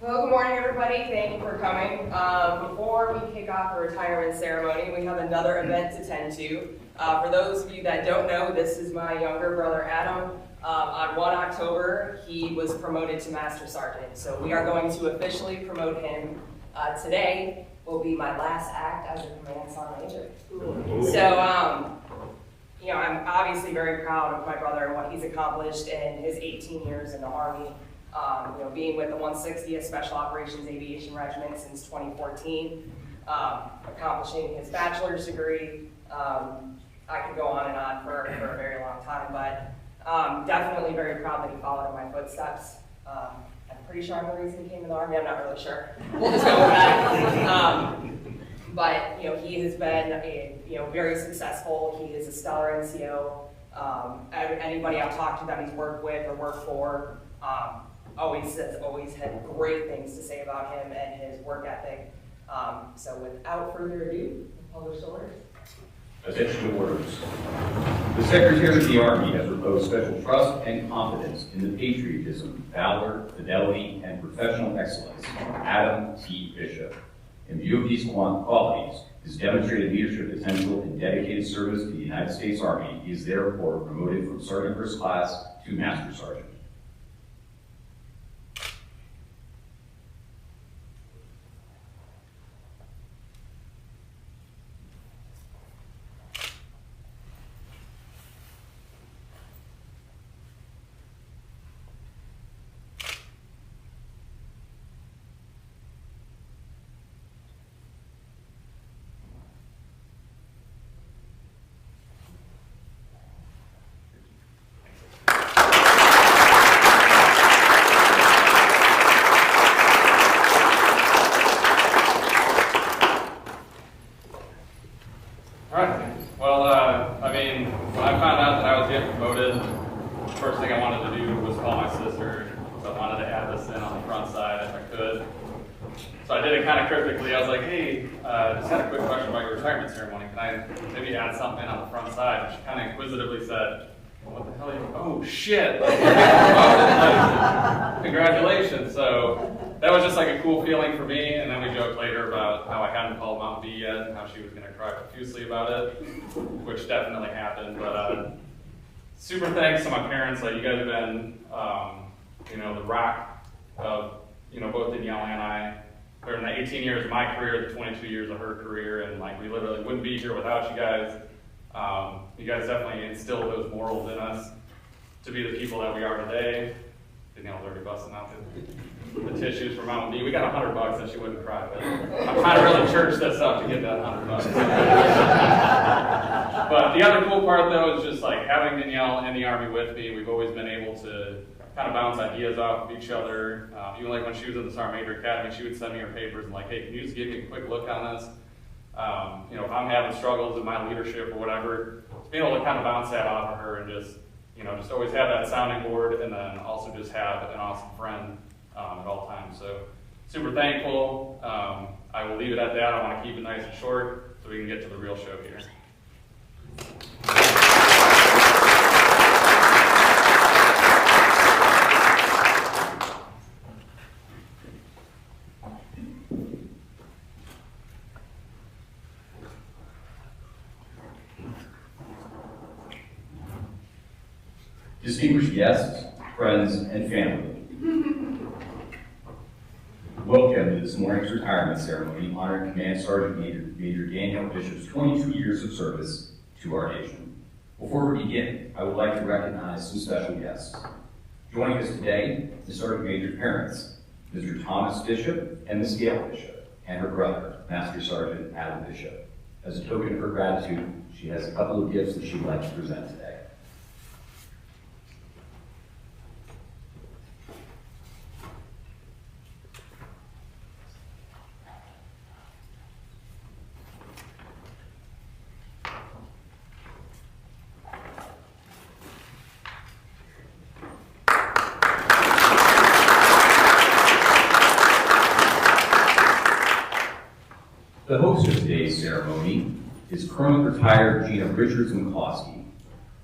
Well, good morning, everybody. Thank you for coming. Before we kick off the retirement ceremony, we have another event to tend to. For those of you that don't know, this is my younger brother, Adam. On 1 October, he was promoted to Master Sergeant. So we are going to officially promote him. Today will be my last act as a Command Sergeant Major. So, you know, I'm obviously very proud of my brother and what he's accomplished in his 18 years in the Army. You know, being with the 160th Special Operations Aviation Regiment since 2014, accomplishing his bachelor's degree. I could go on and on for a very long time, but definitely very proud that he followed in my footsteps. I'm pretty sure I'm the reason he came in the Army. I'm not really sure. We'll just go with that. But you know, he has been very successful. He is a stellar NCO. Anybody I've talked to that he's worked with or worked for always had great things to say about him and his work ethic. So without further ado, published orders. Attention to orders. The Secretary of the Army has reposed special trust and confidence in the patriotism, valor, fidelity, and professional excellence of Adam T. Bishop. In view of these qualities, his demonstrated leadership potential and dedicated service to the United States Army, he is therefore promoted from Sergeant First Class to Master Sergeant. First thing I wanted to do was call my sister, so I wanted to add this in on the front side if I could. So I did it kind of cryptically. I was like, hey, just had a quick question about your retirement ceremony. Can I maybe add something on the front side? And she kind of inquisitively said, well, what the hell are you, oh shit, congratulations. So that was just like a cool feeling for me, and then we joked later about how I hadn't called Mount B yet, and how she was gonna cry profusely about it, which definitely happened, but super thanks to my parents. Like, you guys have been, the rock of, both Danielle and I, during the 18 years of my career, the 22 years of her career, and like, we literally wouldn't be here without you guys. You guys definitely instilled those morals in us to be the people that we are today. Danielle's already busting out the tissues from Mountain B. We got $100 that she wouldn't cry, but I'm trying to really church this up to get that $100. But the other cool part, though, is just like having Danielle in the Army with me. We've always been able to kind of bounce ideas off of each other. Even like when she was in the Sergeant Major Academy, she would send me her papers and like, hey, can you just give me a quick look on this? If I'm having struggles in my leadership or whatever, being able to kind of bounce that off of her and just always have that sounding board, and then also just have an awesome friend at all times. So super thankful. I will leave it at that. I want to keep it nice and short so we can get to the real show here. Distinguished guests, friends, and family, welcome to this morning's retirement ceremony honoring Command Sergeant Major Danielle Bishop's 22 years of service to our nation. Before we begin, I would like to recognize some special guests. Joining us today is Sergeant Major's parents, Mr. Thomas Bishop and Ms. Gail Bishop, and her brother, Master Sergeant Adam Bishop. As a token of her gratitude, she has a couple of gifts that she'd like to present today. The host of today's ceremony is Colonel Retired Gina Richards McCloskey.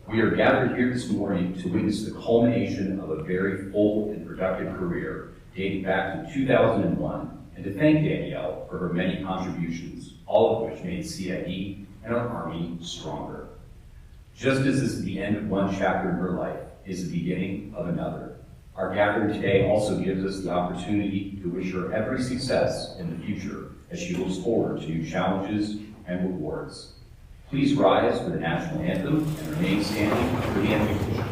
We are gathered here this morning to witness the culmination of a very full and productive career dating back to 2001, and to thank Danielle for her many contributions, all of which made CID and our Army stronger. Just as this is the end of one chapter in her life, is the beginning of another. Our gathering today also gives us the opportunity to wish her every success in the future as she looks forward to new challenges and rewards. Please rise for the national anthem and remain standing for the invocation.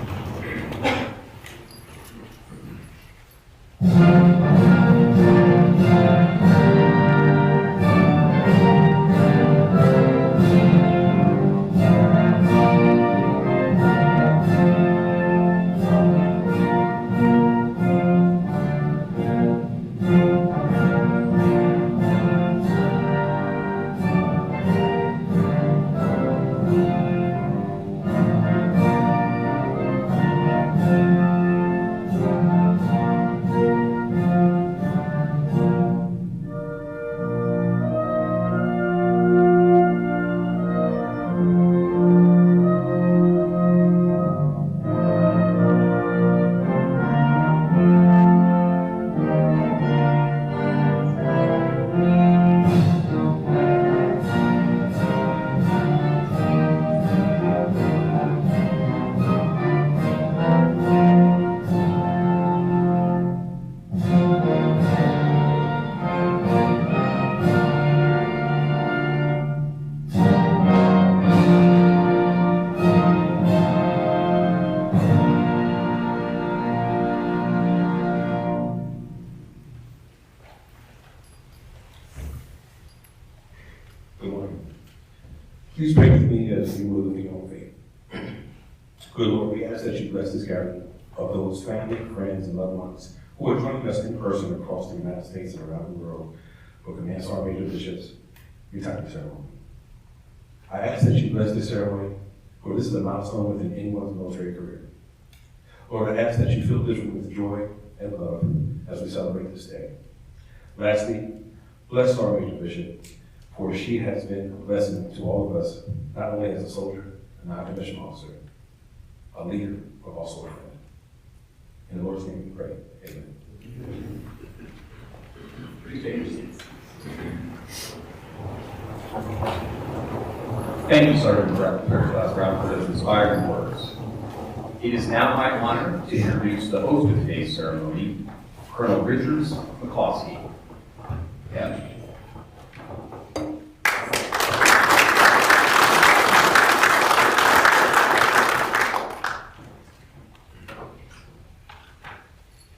Please pray with me as you will in your own faith. Good Lord, we ask that you bless this gathering of those family, friends, and loved ones who are joining us in person across the United States and around the world for Command Sergeant Major Bishop's retirement ceremony. I ask that you bless this ceremony, for this is a milestone within anyone's military career. Lord, I ask that you fill this room with joy and love as we celebrate this day. Lastly, bless our Major Bishop, for she has been a blessing to all of us, not only as a soldier, a non-commissioned officer, a leader, but also a friend. In the Lord's name we pray. Amen. Please take your seats. Thank you, Sergeant Brown, for those inspiring words. It is now my honor to introduce the host of today's ceremony, Colonel Richard McCloskey. Yeah.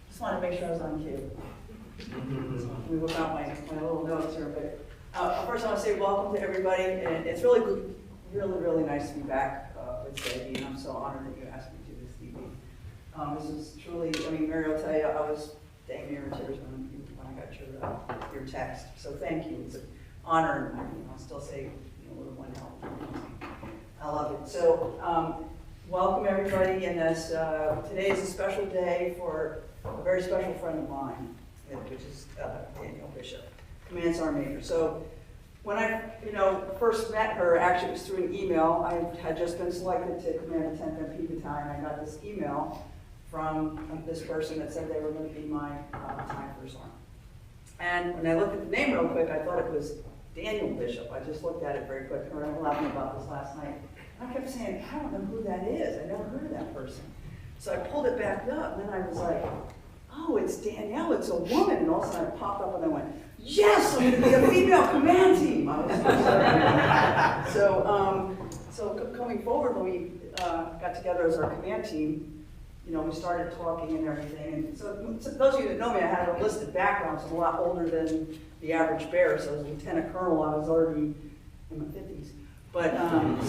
Just wanted to make sure I was on cue. We whip out my little notes here, but first I want to say welcome to everybody, and it's really good, really nice to be back with CID, and I'm so honored that you asked me to do this evening. This is truly, I mean, Mary will tell you, I was dang near tears when I got your text, so thank you. It's an honor, and I'll still say, little one help. I love it. So welcome everybody, and this today is a special day for a very special friend of mine, which is Danielle Bishop, Command Sergeant Major. So when I first met her, actually it was through an email. I had just been selected to command the 10th MP Battalion. I got this email from this person that said they were going to be my time first arm. And when I looked at the name real quick, I thought it was Daniel Bishop. I just looked at it very quick. I was laughing about this last night. I kept saying, I don't know who that is. I never heard of that person. So I pulled it back up, and then I was like, oh, it's Danielle, it's a woman. And all of a sudden I popped up and I went, yes, I'm going to be a female command team. I was so coming forward, when we got together as our command team, we started talking and everything. And so those of you that know me, I had a listed background, so I'm a lot older than the average bear. So as a lieutenant colonel, I was already in my 50s. But I'm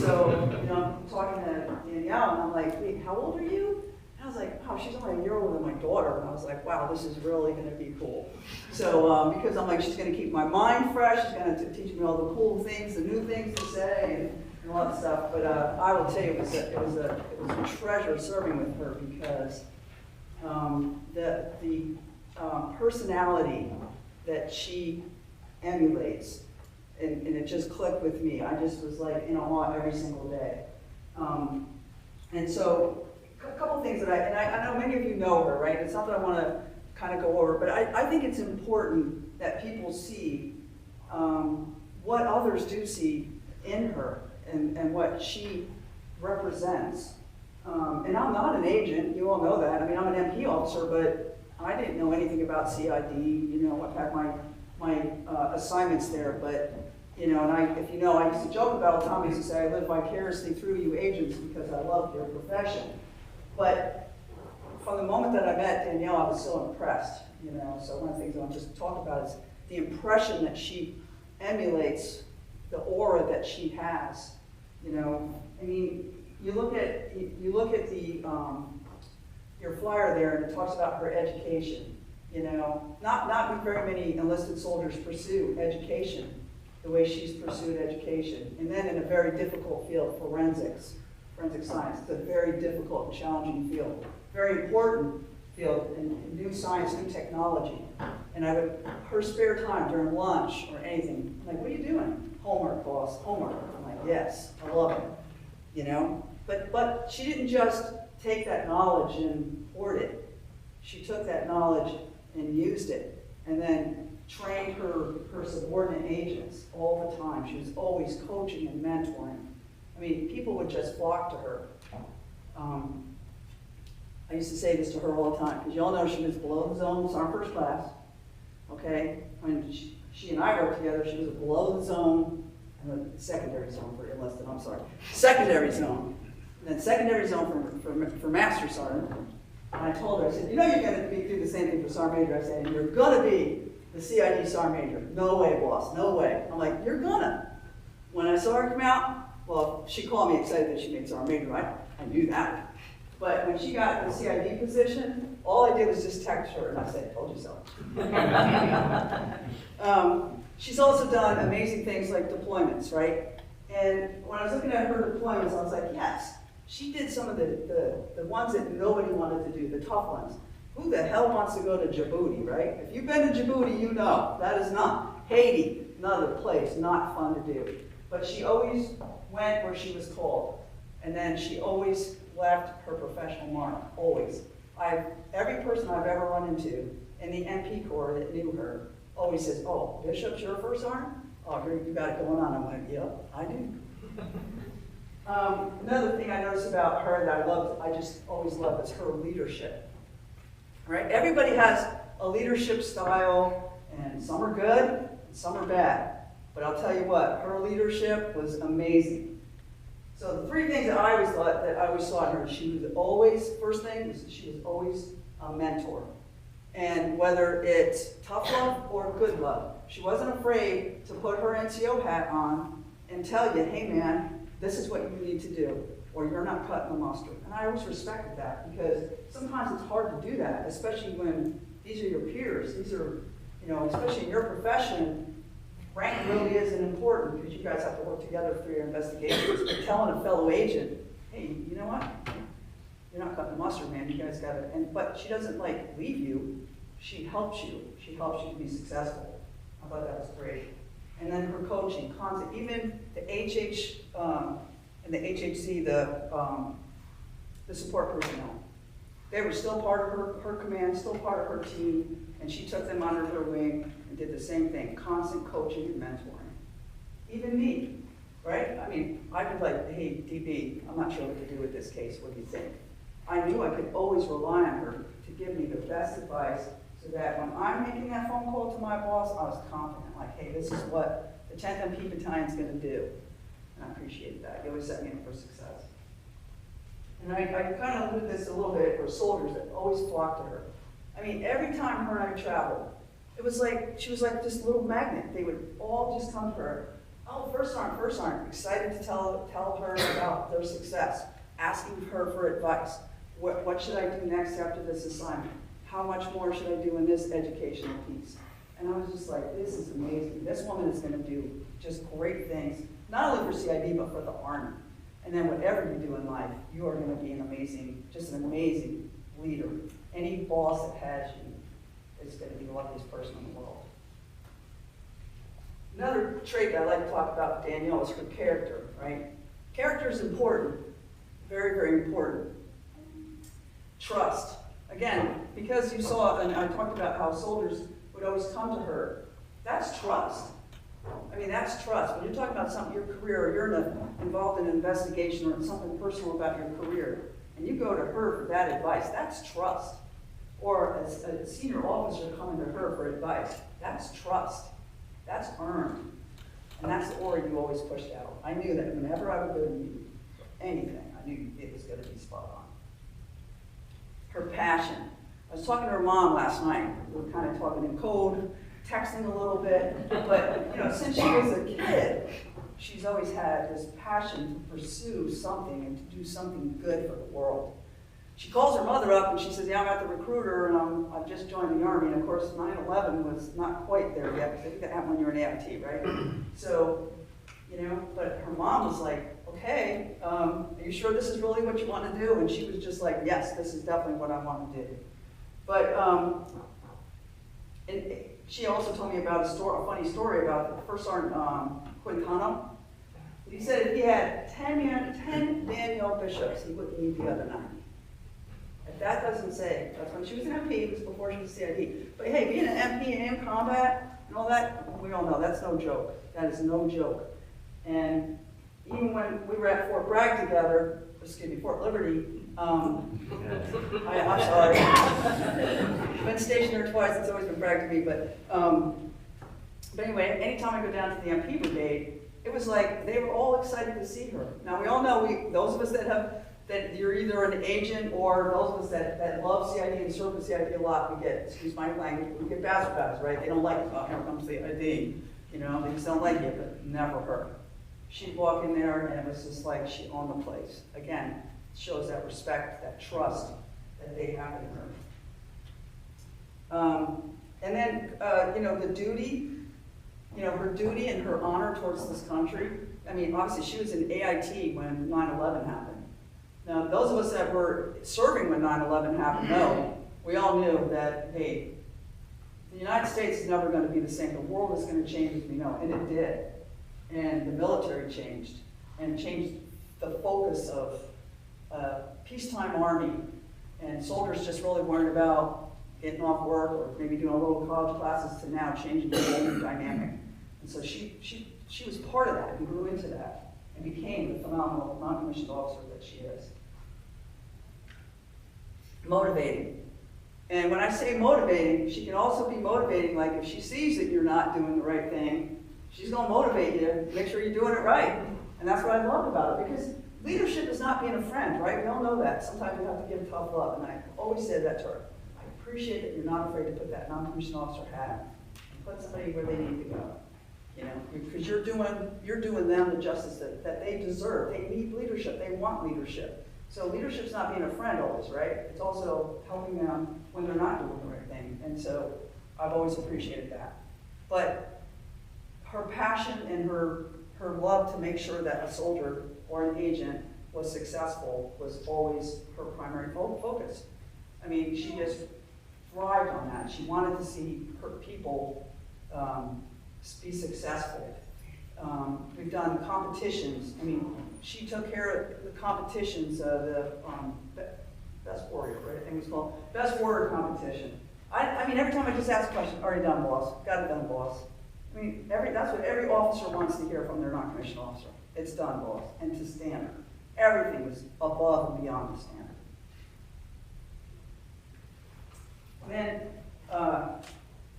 talking to Danielle, and I'm like, wait, how old are you? And I was like, oh, she's only a year older than my daughter. And I was like, wow, this is really going to be cool. So because I'm like, she's going to keep my mind fresh. She's going to teach me all the cool things, the new things to say, and all that stuff. But I will tell you, it was a treasure serving with her, because the personality that she emulates, and it just clicked with me. I just was like in awe every single day. And so a couple things that I know many of you know her, right? It's not that I want to kind of go over, but I think it's important that people see what others do see in her and what she represents. And I'm not an agent, you all know that. I mean, I'm an MP officer, but I didn't know anything about CID, you know, I've had my assignments there, but, you know, and if you know, I used to joke about it, Tom used to say, I live vicariously through you agents because I love your profession. But from the moment that I met Danielle, I was so impressed, you know, so one of the things I want to just talk about is the impression that she emulates, the aura that she has, you know. I mean, you look at the your flyer there, and it talks about her education. You know, not very many enlisted soldiers pursue education the way she's pursued education, and then in a very difficult field, forensic science. It's a very difficult and challenging field, very important field in new science, new technology. And her spare time during lunch or anything, I'm like, what are you doing? Homework, boss, homework. I'm like, yes, I love it, you know? But she didn't just take that knowledge and hoard it. She took that knowledge and used it, and then trained her subordinate agents all the time. She was always coaching and mentoring. I mean, people would just flock to her. I used to say this to her all the time, because you all know she was below the zone, Sergeant First Class. Okay? When she and I worked together, she was below the zone, and the secondary zone for enlisted, I'm sorry. Secondary zone. And then secondary zone for Master Sergeant. And I told her, I said, you know you're going to do the same thing for Sergeant Major. I said, and you're going to be the CID Sergeant Major. No way, boss, no way. I'm like, you're gonna. When I saw her come out, well, she called me excited that she made Sergeant Major, right? I knew that. But when she got the CID position, all I did was just text her, and I said, told you so. She's also done amazing things like deployments, right? And when I was looking at her deployments, I was like, yes, she did some of the ones that nobody wanted to do, the tough ones. Who the hell wants to go to Djibouti, right? If you've been to Djibouti, you know. That is not. Haiti, another place, not fun to do. But she always went where she was called. And then she always left her professional mark, always. Every person I've ever run into in the MP Corps that knew her always says, oh, Bishop's your first sergeant? Oh, you got it going on. I'm like, yep, I do. Another thing I noticed about her that I just always loved is her leadership. Right? Everybody has a leadership style, and some are good, and some are bad. But I'll tell you what, her leadership was amazing. So the three things that I always saw in her, she was always, first thing is she was always a mentor. And whether it's tough love or good love, she wasn't afraid to put her NCO hat on and tell you, hey man, this is what you need to do, or you're not cutting the mustard. And I always respected that, because sometimes it's hard to do that, especially when these are your peers. These are, you know, especially in your profession, rank really isn't important, because you guys have to work together through your investigations. But telling a fellow agent, hey, you know what? You're not cutting the mustard, man. You guys got to, but she doesn't like leave you. She helps you. She helps you to be successful. I thought that was great. And then her coaching, constant, even the HH, and the HHC, the support personnel. They were still part of her command, still part of her team, and she took them under her wing and did the same thing, constant coaching and mentoring. Even me, right? I mean, I'd be like, hey, DB, I'm not sure what to do with this case, what do you think? I knew I could always rely on her to give me the best advice, so that when I'm making that phone call to my boss, I was confident, like, hey, this is what the 10th MP Battalion is going to do. And I appreciated that. You always set me up for success. And I kind of alluded this a little bit for soldiers that always flocked to her. I mean, every time her and I traveled, it was like, she was like this little magnet. They would all just come to her. Oh, first sergeant, excited to tell her about their success, asking her for advice. What should I do next after this assignment? How much more should I do in this educational piece? And I was just like, this is amazing. This woman is going to do just great things, not only for CID, but for the Army. And then whatever you do in life, you are going to be an amazing leader. Any boss that has you is going to be the luckiest person in the world. Another trait that I like to talk about with Danielle is her character, right? Character is important, very, very important. Trust. Again, because you saw, and I talked about how soldiers would always come to her. That's trust. I mean, that's trust. When you're talking about something, your career, or you're involved in an investigation or something personal about your career, and you go to her for that advice, that's trust. Or a senior officer coming to her for advice, that's trust. That's earned. And that's the aura you always pushed out. I knew that whenever I would go to you, anything, I knew it was going to be spot on. Her passion. I was talking to her mom last night. We were kind of talking in code, texting a little bit. But, you know, since she was a kid, she's always had this passion to pursue something and to do something good for the world. She calls her mother up and she says, yeah, I'm at the recruiter and I've just joined the Army. And of course, 9/11 was not quite there yet, because I think that happened when you were an AFT, right? So, you know, but her mom was like, okay, are you sure this is really what you want to do? And she was just like, yes, this is definitely what I want to do. But and she also told me about a funny story about the first sergeant, Quantico. He said if he had 10 Danielle bishops, he wouldn't need the other 9. If that doesn't say, that's when she was an MP, it was before she was CID. But hey, being an MP and in combat and all that, we all know that's no joke. That is no joke. And even when we were at Fort Bragg together, Fort Liberty, I'm sorry. I've been stationed there twice, it's always been Bragg to me, but anyway, anytime I go down to the MP brigade, it was like they were all excited to see her. Now we all know, those of us that you're either an agent or those of us that love CID and serve with CID a lot, we get, excuse my language, we get bastardized, right? They don't like it. Oh, here comes CID. You know, they just don't like it, but never her. She'd walk in there and it was just like she owned the place. Again, shows that respect, that trust that they have in her. And then, you know, the duty, you know, her duty and her honor towards this country. I mean, obviously she was in AIT when 9/11 happened. Now, those of us that were serving when 9/11 happened know, we all knew that, hey, the United States is never going to be the same. The world is going to change as we know, and it did. And the military changed, and changed the focus of peacetime army. And soldiers just really weren't about getting off work or maybe doing a little college classes to now changing the whole dynamic. And so she was part of that and grew into that and became the phenomenal non-commissioned officer that she is. Motivating. And when I say motivating, she can also be motivating, like if she sees that you're not doing the right thing, she's going to motivate you to make sure you're doing it right. And that's what I love about it, because leadership is not being a friend, right? We all know that. Sometimes you have to give tough love, and I always said that to her. I appreciate that you're not afraid to put that non-commissioned officer hat on and put somebody where they need to go. You know, because you're doing them the justice that they deserve. They need leadership. They want leadership. So leadership's not being a friend always, right? It's also helping them when they're not doing the right thing. And so I've always appreciated that. But her passion and her love to make sure that a soldier or an agent was successful was always her primary focus. I mean, she just thrived on that. She wanted to see her people be successful. We've done competitions. I mean, she took care of the competitions, the Best Warrior, right? I think it was called Best Warrior competition. I mean, every time I just ask a question, already done, boss. Got it done, boss. I mean, that's what every officer wants to hear from their non-commissioned officer. It's done, boss. And to standard. Everything was above and beyond the standard. And then, of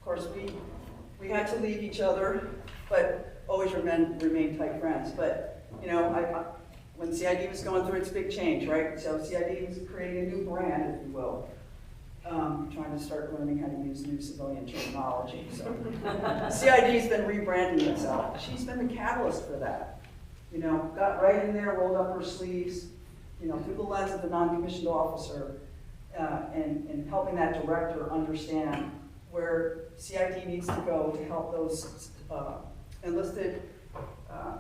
course, we had to leave each other, but always remain tight friends. But, you know, when CID was going through its big change, right? So CID was creating a new brand, if you will. Trying to start learning how to use new civilian terminology. So CID's been rebranding itself. She's been the catalyst for that. You know, got right in there, rolled up her sleeves, you know, through the lens of the non-commissioned officer, and helping that director understand where CID needs to go to help those enlisted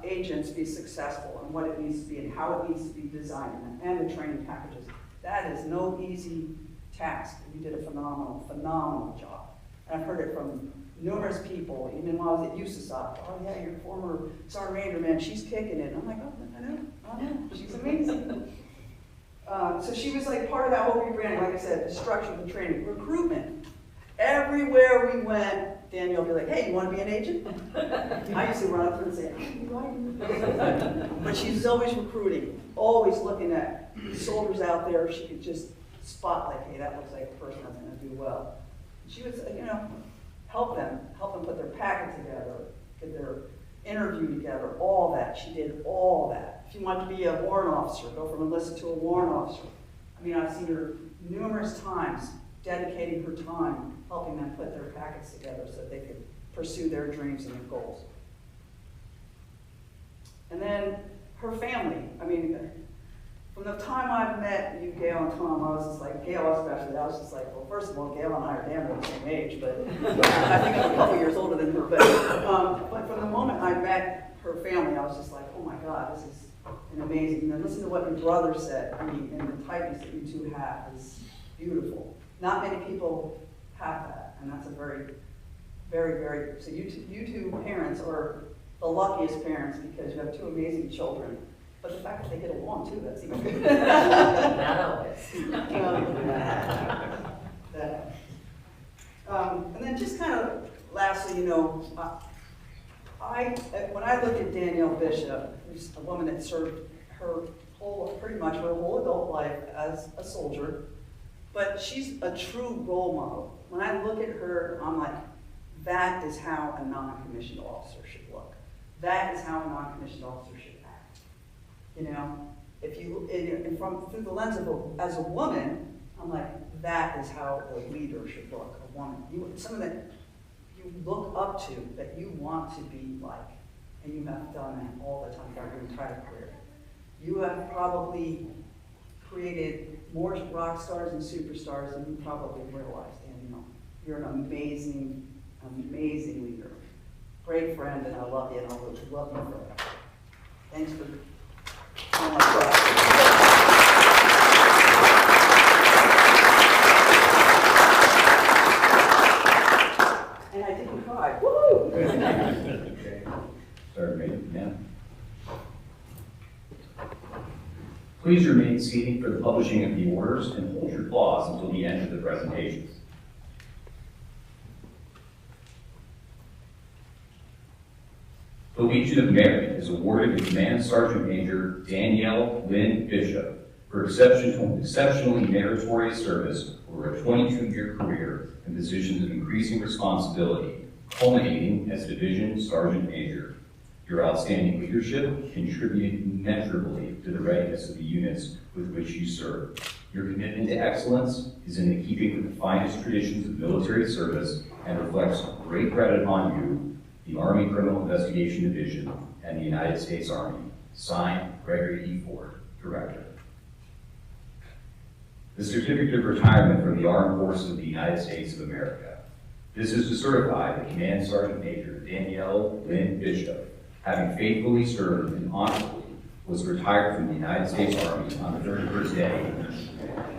agents be successful, and what it needs to be and how it needs to be designed, and the training packages. That is no easy task. You did a phenomenal job. And I've heard it from numerous people, even while I was at USASOC. Oh yeah, your former Sergeant Ranger, man, she's kicking it. I'm like, oh, I know, she's amazing. So she was like part of that whole rebranding, like I said, the structure of the training, recruitment. Everywhere we went, Danielle would be like, hey, you want to be an agent? I used to run up to her and say, oh, but she's always recruiting, always looking at soldiers out there. She could just spot like, hey, that looks like a person that's going to do well. She would, help them put their packet together, get their interview together, all that. She did all that. If you want to be a warrant officer, go from enlisted to a warrant officer. I mean, I've seen her numerous times dedicating her time, helping them put their packets together so that they could pursue their dreams and their goals. And then her family, I mean, from the time I met you, Gail and Tom, I was just like, Gail especially, I was just like, well, first of all, Gail and I are damn near the same age, but I think I'm a couple years older than her. But from the moment I met her family, I was just like, oh my God, this is an amazing. And then listen to what your brother said. I mean, and the tightness that you two have is beautiful. Not many people have that, and that's a very, very, very, so you two parents are the luckiest parents because you have two amazing children. But the fact that they get along too, that's even good. Not always. And then just kind of lastly, when I look at Danielle Bishop, who's a woman that served pretty much her whole adult life as a soldier, but she's a true role model. When I look at her, I'm like, that is how a non-commissioned officer should look. That is how a non-commissioned officer should act. If you, and through the lens of as a woman, I'm like, that is how a leader should look, a woman. Someone that you look up to, that you want to be like, and you have done that all the time throughout your entire career. You have probably created more rock stars and superstars than you probably realized, Danielle. You're an amazing, amazing leader. Great friend, and I love you, and I love you forever. Thanks for all my questions. And I didn't cry. Woo! Okay. Start making them. Please remain seated for the publishing of the orders and hold your applause until the end of the presentations. The Legion of Merit is awarded to Command Sergeant Major Danielle Lynn Bishop for exceptionally meritorious service over a 22-year career in positions of increasing responsibility, culminating as Division Sergeant Major. Your outstanding leadership contributed immeasurably to the readiness of the units with which you serve. Your commitment to excellence is in the keeping with the finest traditions of military service and reflects great credit upon you, the Army Criminal Investigation Division, and the United States Army. Signed, Gregory E. Ford, Director. The Certificate of Retirement from the Armed Forces of the United States of America. This is to certify that Command Sergeant Major Danielle Lynn Bishop, having faithfully served and honorably, was retired from the United States Army on the 31st day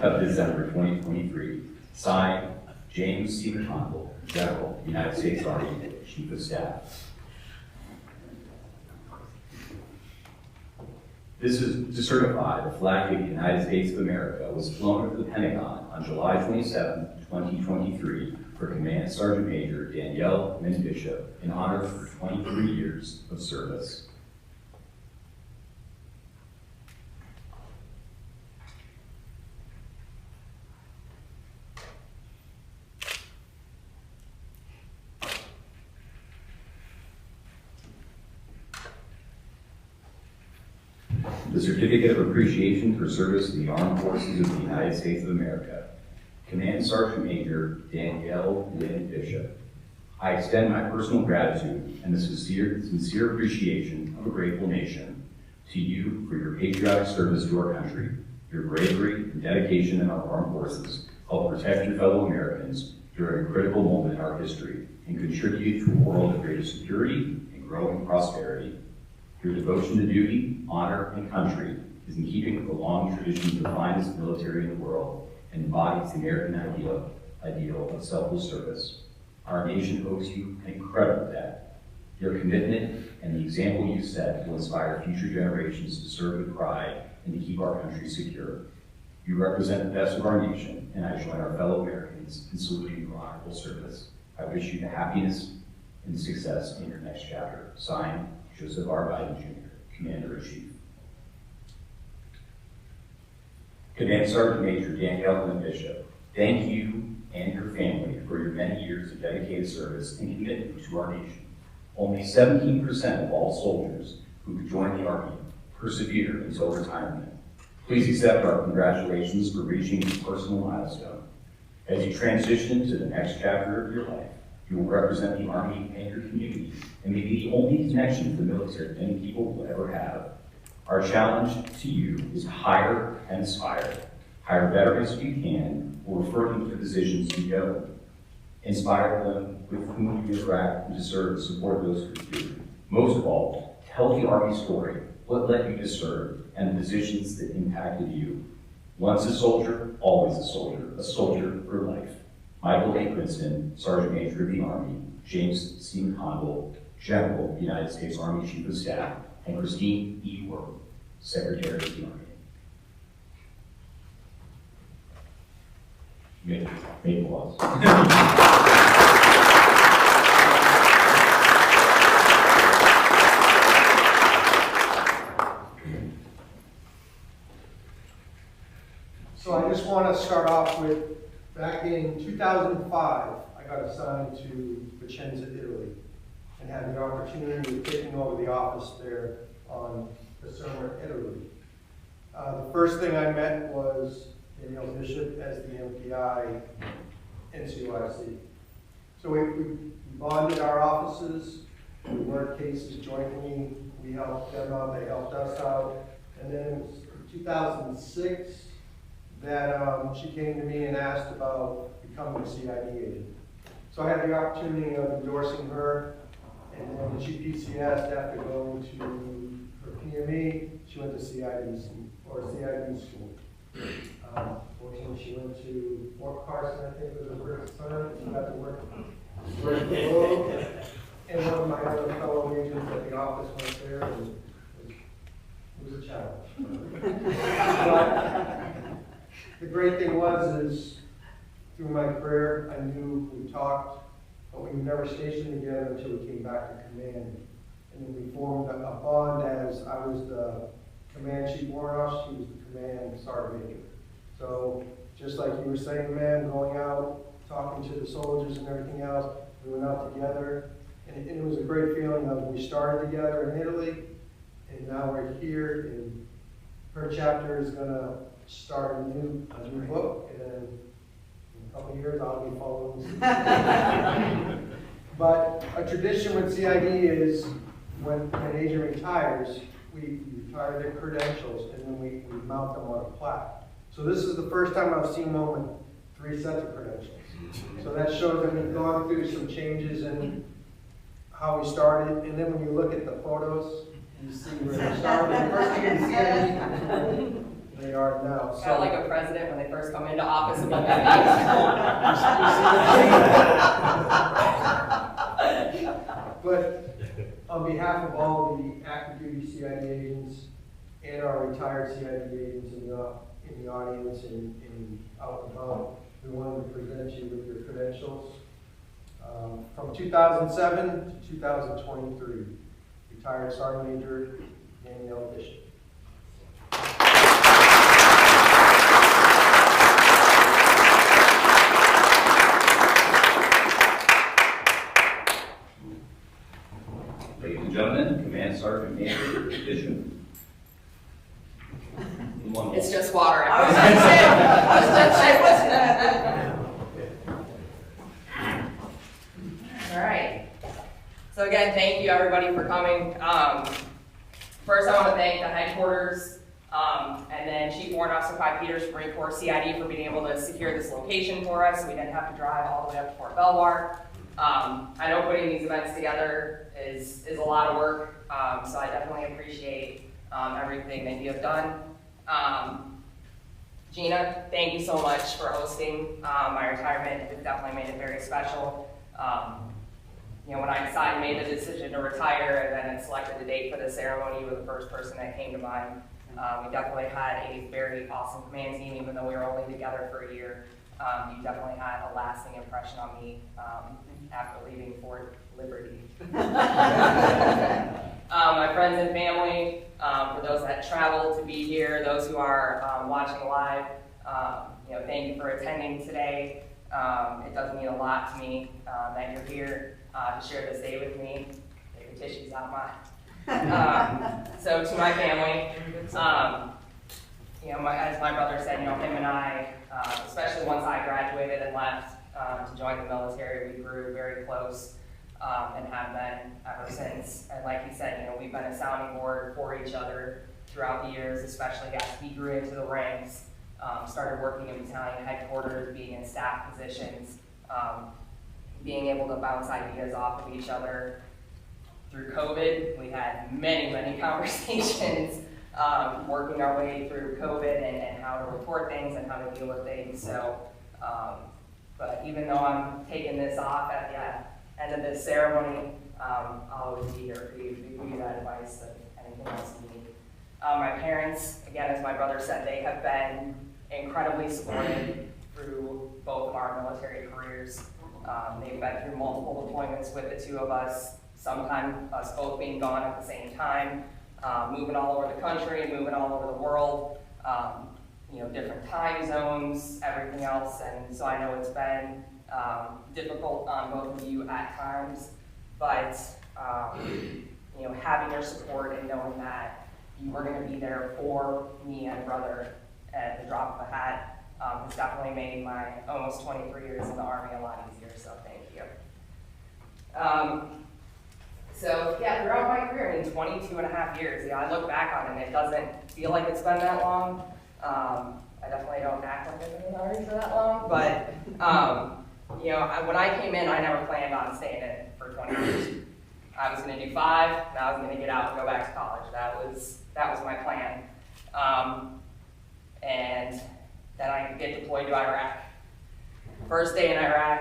of December 2023. Signed, James C. McConville, General, United States Army, Chief of Staff. This is to certify the flag of the United States of America was flown over the Pentagon on July 27, 2023 for Command Sergeant Major Danielle Lynn Bishop in honor for 23 years of service. The Certificate of Appreciation for Service to the Armed Forces of the United States of America. Command Sergeant Major Danielle Lynn Bishop. I extend my personal gratitude and the sincere appreciation of a grateful nation to you for your patriotic service to our country. Your bravery and dedication in our armed forces help protect your fellow Americans during a critical moment in our history and contribute to a world of greater security and growing prosperity. Your devotion to duty, honor, and country is in keeping with the long tradition of the finest military in the world and embodies the American ideal of selfless service. Our nation owes you an incredible debt. Your commitment and the example you set will inspire future generations to serve with pride and to keep our country secure. You represent the best of our nation, and I join our fellow Americans in saluting your honorable service. I wish you the happiness and success in your next chapter. Signed, Joseph R. Biden Jr., Commander-in-Chief. Command Sergeant Major Danielle Bishop, thank you and your family for your many years of dedicated service and commitment to our nation. Only 17% of all soldiers who join the Army persevere until retirement. Please accept our congratulations for reaching this personal milestone. As you transition to the next chapter of your life, you will represent the Army and your community and may be the only connection to the military many people will ever have. Our challenge to you is hire and inspire. Hire veterans if you can, or refer them to positions you know. Inspire them with whom you interact and to serve and support those who do. Most of all, tell the Army story, what led you to serve, and the positions that impacted you. Once a soldier, always a soldier for life. Michael A. Princeton, Sergeant Major of the Army, James C. McConville, General of the United States Army Chief of Staff, and Christine E. Worth, Secretary of the Army. May applause. So I just want to start off with, back in 2005, I got assigned to Vicenza, Italy, and had the opportunity of taking over the office there on the summer, Italy. The first thing I met was Danielle Bishop as the MPI NCOIC. So we bonded our offices, we worked cases jointly, we helped them out, they helped us out, and then it was 2006 that she came to me and asked about becoming a CID agent. So I had the opportunity of endorsing her, and then she PCS'd after going to her PME. She went to CID school. Fortunately, she went to Fort Carson, I think was her first son. She got to work below. And one of my other fellow agents at the office went there, and it was a challenge. But the great thing is through my career, I knew we talked, but we were never stationed together until we came back to command. And then we formed a bond as I was the command chief warrant officer, she was the command sergeant major. So just like you were saying, man, going out, talking to the soldiers and everything else, we went out together. And it was a great feeling of we started together in Italy, and now we're here, and her chapter is going to start a new book, and in a couple of years I'll be following suit. But a tradition with CID is when an agent retires, we retire their credentials, and then we mount them on a plaque. So this is the first time I've seen one with 3 sets of credentials. So that shows that we've gone through some changes in how we started, and then when you look at the photos, you see where they started. The first thing you see where they are now. Kind of like a president when they first come into office and But on behalf of all of the active duty CID agents and our retired CID agents in the audience and out and about, we wanted to present you with your credentials. From 2007 to 2023, retired Sergeant Major Danielle Bishop. Ladies and gentlemen, Command Sergeant Major Bishop. it's just water. I was going to say, what's that? All right. So again, thank you everybody for coming. First, I want to thank the headquarters and then Chief Warrant Officer 5 Peters, Marine Corps CID, for being able to secure this location for us so we didn't have to drive all the way up to Fort Belvoir. I know putting these events together is a lot of work, so I definitely appreciate everything that you have done. Gina, thank you so much for hosting my retirement. It definitely made it very special. You know, when I made the decision to retire and then selected the date for the ceremony, you were the first person that came to mind. We definitely had a very awesome command team, even though we were only together for a year. You definitely had a lasting impression on me after leaving Fort Liberty. My friends and family, for those that traveled to be here, those who are watching live, thank you for attending today. It does mean a lot to me that you're here to share this day with me. Take the tissues out of mine. So to my family, as my brother said, him and I, especially once I graduated and left to join the military, we grew very close and have been ever since. And like he said, we've been a sounding board for each other throughout the years, especially as he grew into the ranks, started working in battalion headquarters, being in staff positions, being able to bounce ideas off of each other. Through COVID, we had many, many conversations working our way through COVID and how to report things and how to deal with things. So, but even though I'm taking this off at the end of this ceremony, I'll always be here for you to give you that advice and anything else you need. My parents, again, as my brother said, they have been incredibly supportive through both of our military careers. They've been through multiple deployments with the two of us, sometimes us both being gone at the same time, moving all over the country, moving all over the world, different time zones, everything else. And so I know it's been difficult on both of you at times, but having your support and knowing that you were going to be there for me and brother at the drop of a hat has definitely made my almost 23 years in the Army a lot easier, so thank you. So yeah, throughout my career, 22 and a half years, I look back on it and it doesn't feel like it's been that long. I definitely don't act like I've been in the Army for that long, but when I came in, I never planned on staying in for 20 years. I was going to do 5, and I was going to get out and go back to college. That was my plan. And then I could get deployed to Iraq. First day in Iraq,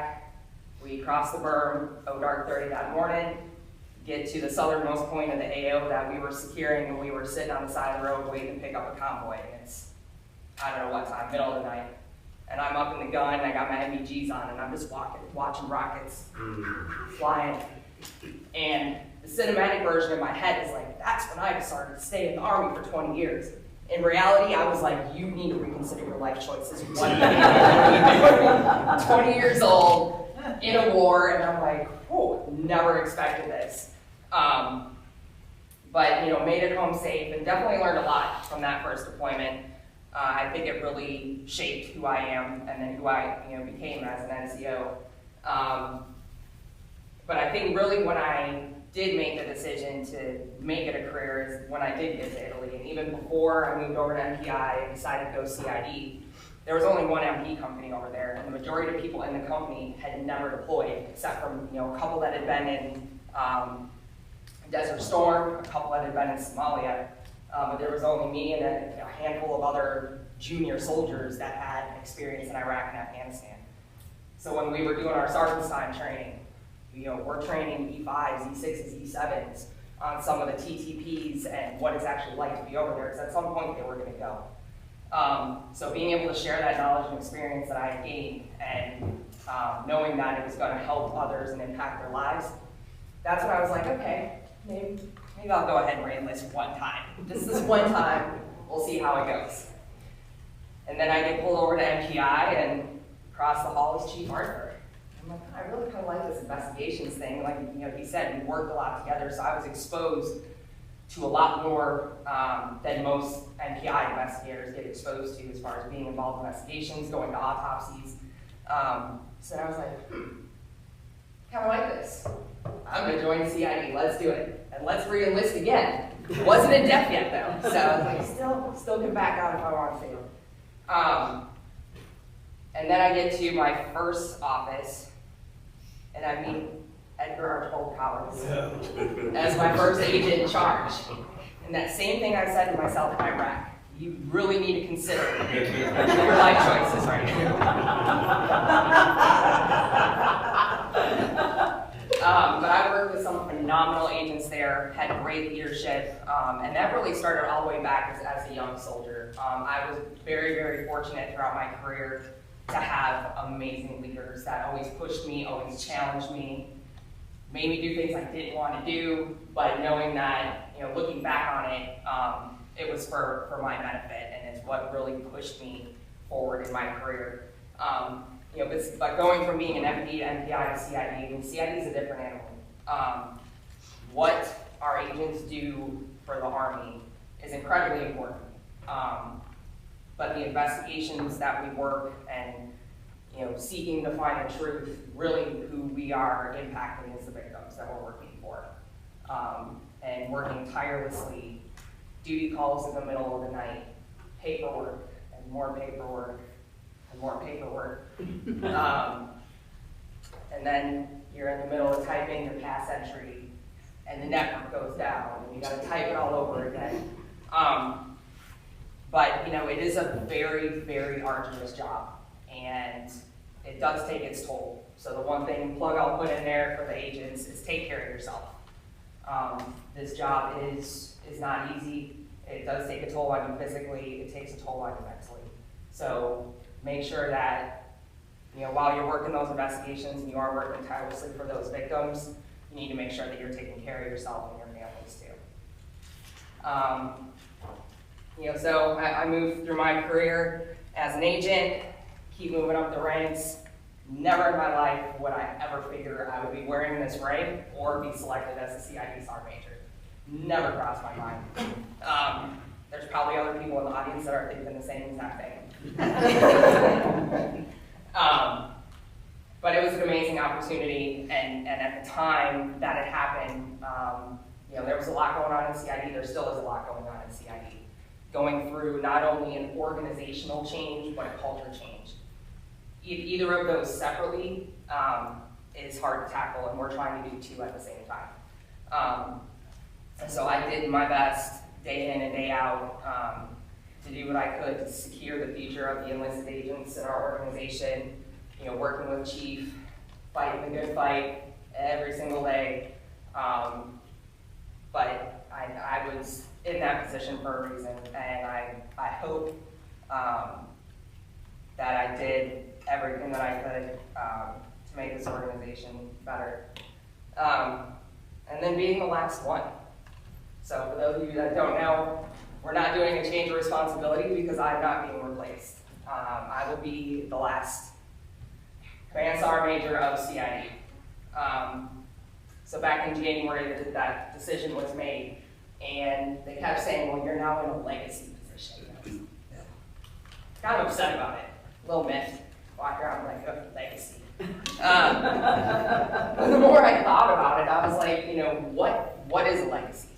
we crossed the berm, dark 30 that morning, get to the southernmost point of the AO that we were securing, and we were sitting on the side of the road waiting to pick up a convoy. And it's, I don't know what time, middle of the night. And I'm up in the gun, and I got my MVGs on, and I'm just watching rockets flying. And the cinematic version in my head is like, that's when I decided to stay in the Army for 20 years. In reality, I was like, you need to reconsider your life choices. 20 years old, in a war, and I'm like, whoa, never expected this. But made it home safe and definitely learned a lot from that first deployment. I think it really shaped who I am and then who I became as an NCO. But I think really when I did make the decision to make it a career is when I did get to Italy. And even before I moved over to MPI and decided to go CID, there was only one MP company over there, and the majority of people in the company had never deployed, except from a couple that had been in Desert Storm, a couple that had been in Somalia. But there was only me and a handful of other junior soldiers that had experience in Iraq and Afghanistan. So when we were doing our sergeant's time training, we're training E5s, E6s, E7s on some of the TTPs and what it's actually like to be over there, because at some point they were going to go. So being able to share that knowledge and experience that I had gained and knowing that it was going to help others and impact their lives, that's when I was like, okay, maybe I'll go ahead and re-enlist one time. Just this one time, we'll see how it goes. And then I get pulled over to MPI, and across the hall is Chief Arthur. I'm like, I really kind of like this investigations thing. Like he said, we worked a lot together, so I was exposed to a lot more than most MPI investigators get exposed to as far as being involved in investigations, going to autopsies. So I was like, kind of like this. I'm going to join CID. Let's do it. And let's re-enlist again. Wasn't in depth yet, though. So I was like, still can back out if I want to. And then I get to my first office, and I meet Edgar Archibald Collins as my first agent in charge. And that same thing I said to myself in Iraq, you really need to consider your life choices right now. But I worked with some phenomenal agents there, had great great leadership, and that really started all the way back as a young soldier. I was very, very fortunate throughout my career to have amazing leaders that always pushed me, always challenged me, made me do things I didn't want to do, but knowing that, you know, looking back on it, it was for my benefit, and it's what really pushed me forward in my career. You know, but going from being an MD to MPI to CID, I mean, CID is a different animal. What our agents do for the Army is incredibly important. But the investigations that we work and, you know, seeking to find the truth, really who we are impacting is the victims that we're working for. And working tirelessly, duty calls in the middle of the night, paperwork, and more paperwork, and more paperwork. And then you're in the middle of typing your pass entry, and the network goes down, and you gotta type it all over again. But, you know, it is a very, very arduous job, and it does take its toll. So the one thing plug I'll put in there for the agents is take care of yourself. This job is not easy. It does take a toll on you physically. It takes a toll on you mentally. So make sure that, you know, while you're working those investigations and you are working tirelessly for those victims, you need to make sure that you're taking care of yourself and your families too. You know, so I moved through my career as an agent, keep moving up the ranks. Never in my life would I ever figure I would be wearing this rank or be selected as a CID Sergeant Major. Never crossed my mind. There's probably other people in the audience that are thinking the same exact thing. But it was an amazing opportunity, and at the time that it happened, you know, there was a lot going on in CID. There still is a lot going on in CID. Going through not only an organizational change, but a culture change. Either of those separately is hard to tackle, and we're trying to do two at the same time. And so I did my best day in and day out to do what I could to secure the future of the enlisted agents in our organization, you know, working with Chief, fighting the good fight every single day. But I was in that position for a reason, and I hope that I did everything that I could to make this organization better. And then being the last one. So for those of you that don't know, we're not doing a change of responsibility because I'm not being replaced. I will be the last Command Sergeant Major of CID. So back in January, that decision was made, and they kept saying, well, you're now in a legacy position. Kind of upset about it, a little miffed. Walk around like, oh, legacy. But the more I thought about it, I was like, you know, what is a legacy,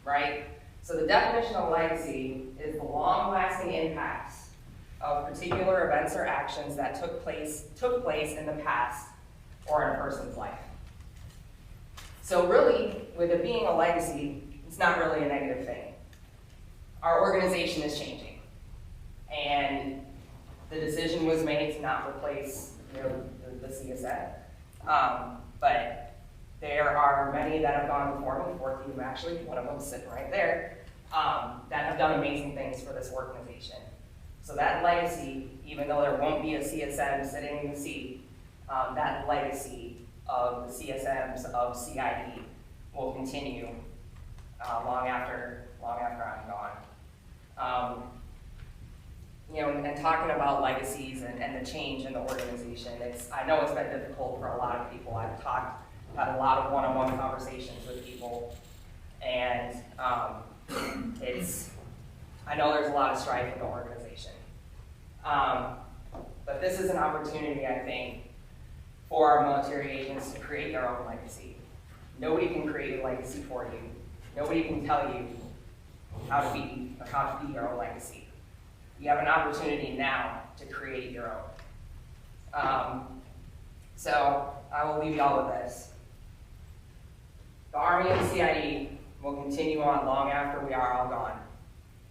right? So the definition of legacy is the long-lasting impacts of particular events or actions that took place in the past or in a person's life. So really, with it being a legacy, it's not really a negative thing. Our organization is changing, and the decision was made to not replace, you know, the CSN. But there are many that have gone before me, 14 actually, one of them sitting right there, that have done amazing things for this organization. So that legacy, even though there won't be a CSM sitting in the seat, that legacy of the CSMs of CID will continue long after I'm gone. You know, and talking about legacies and the change in the organization, I know it's been difficult for a lot of people. I've had a lot of one-on-one conversations with people, and I know there's a lot of strife in the organization. But this is an opportunity, I think, for our military agents to create their own legacy. Nobody can create a legacy for you. Nobody can tell you how to be your own legacy. You have an opportunity now to create your own. So I will leave you all with this. The Army and CID will continue on long after we are all gone.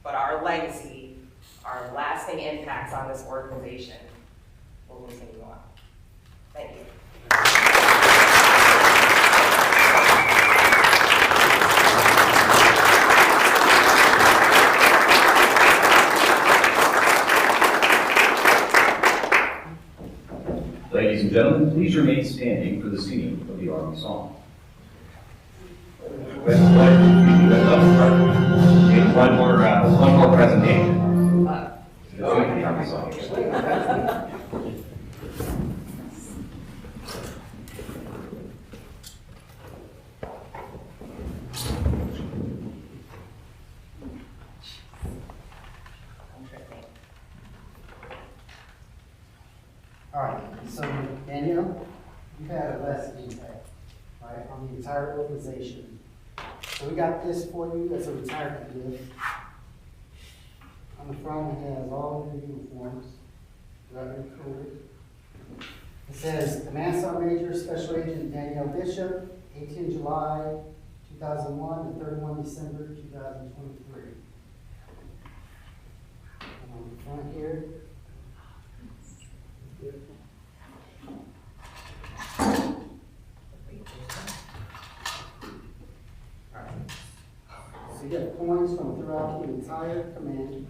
But our legacy, our lasting impacts on this organization will continue on. Thank you. Ladies and gentlemen, please remain standing for the singing of the Army song. One more presentation. The Army song. All right, so Danielle, you've had a lasting impact, right, on the entire organization. So we got this for you as a retirement gift. On the front, it has all of your uniforms throughout your career. It says Command Sergeant Major Special Agent Danielle Bishop, 18 July 2001 to 31 December 2023. And on the front here, so you get points from throughout the entire command.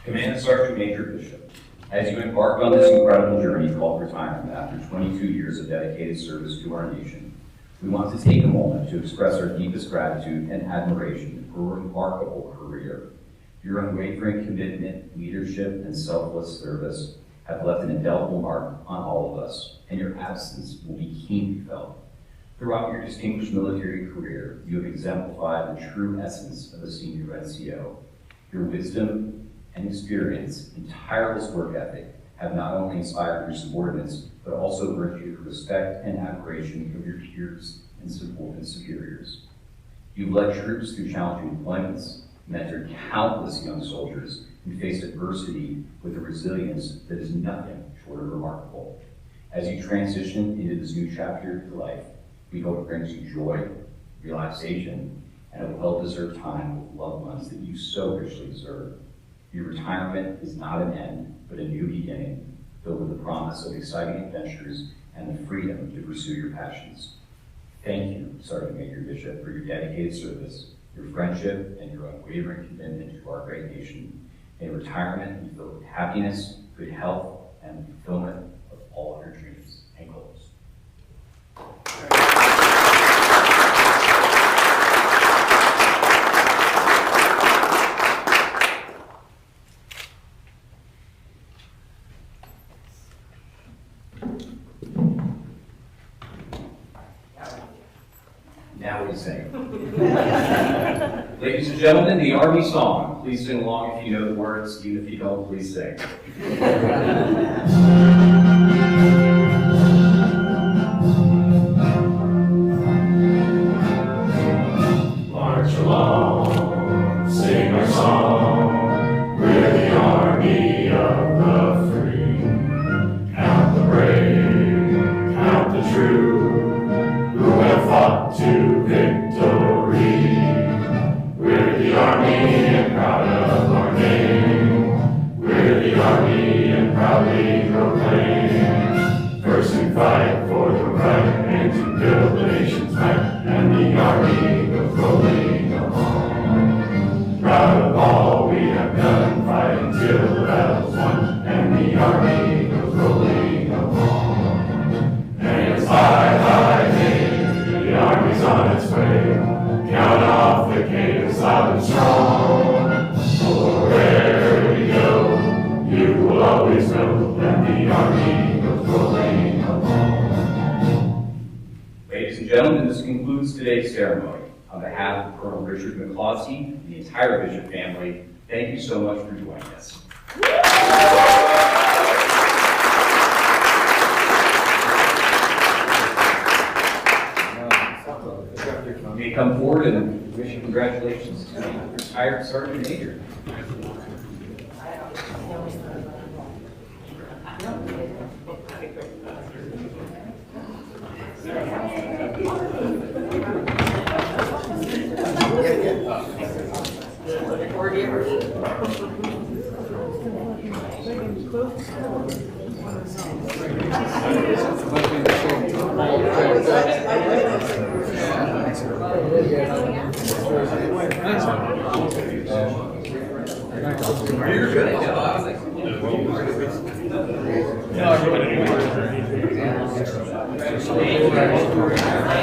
Command Sergeant Major Bishop, as you embark on this incredible journey called retirement after 22 years of dedicated service to our nation, we want to take a moment to express our deepest gratitude and admiration for a remarkable career. Your unwavering commitment, leadership, and selfless service have left an indelible mark on all of us, and your absence will be keenly felt. Throughout your distinguished military career, you have exemplified the true essence of a senior NCO. Your wisdom and experience and tireless work ethic have not only inspired your subordinates, but also earned you the respect and admiration of your peers and superiors. You've led troops through challenging deployments, mentored countless young soldiers, and faced adversity with a resilience that is nothing short of remarkable. As you transition into this new chapter of your life, we hope it brings you joy, relaxation, and a well-deserved time with loved ones that you so richly deserve. Your retirement is not an end, but a new beginning, filled with the promise of exciting adventures and the freedom to pursue your passions. Thank you, Sergeant Major Bishop, for your dedicated service, your friendship, and your unwavering commitment to our great nation. May retirement be filled with happiness, good health, and the fulfillment of all of your dreams and goals. Now we sing. Ladies and gentlemen, the Army song. Please sing along if you know the words. Even if you don't, please sing. March along, sing our song. We're the army of the free. Count the brave, count the true, who have fought to victory. We're the army and proud of our name. We're the army and proudly proclaim. First we fight for the right and to build the nation's might, and the army goes rolling along. Proud of all we have done, fighting till the battle's won, and the army goes rolling along. And it's high, high, hey, the army's on its way. Count off the cadence loud and strong. For wherever we go, you will always know that the army goes rolling along. Ladies and gentlemen, this concludes today's ceremony. On behalf of Colonel Richard McCloskey and the entire Bishop family, thank you so much for joining us. You may come forward and wish you congratulations to the retired Sergeant Major. Thank you.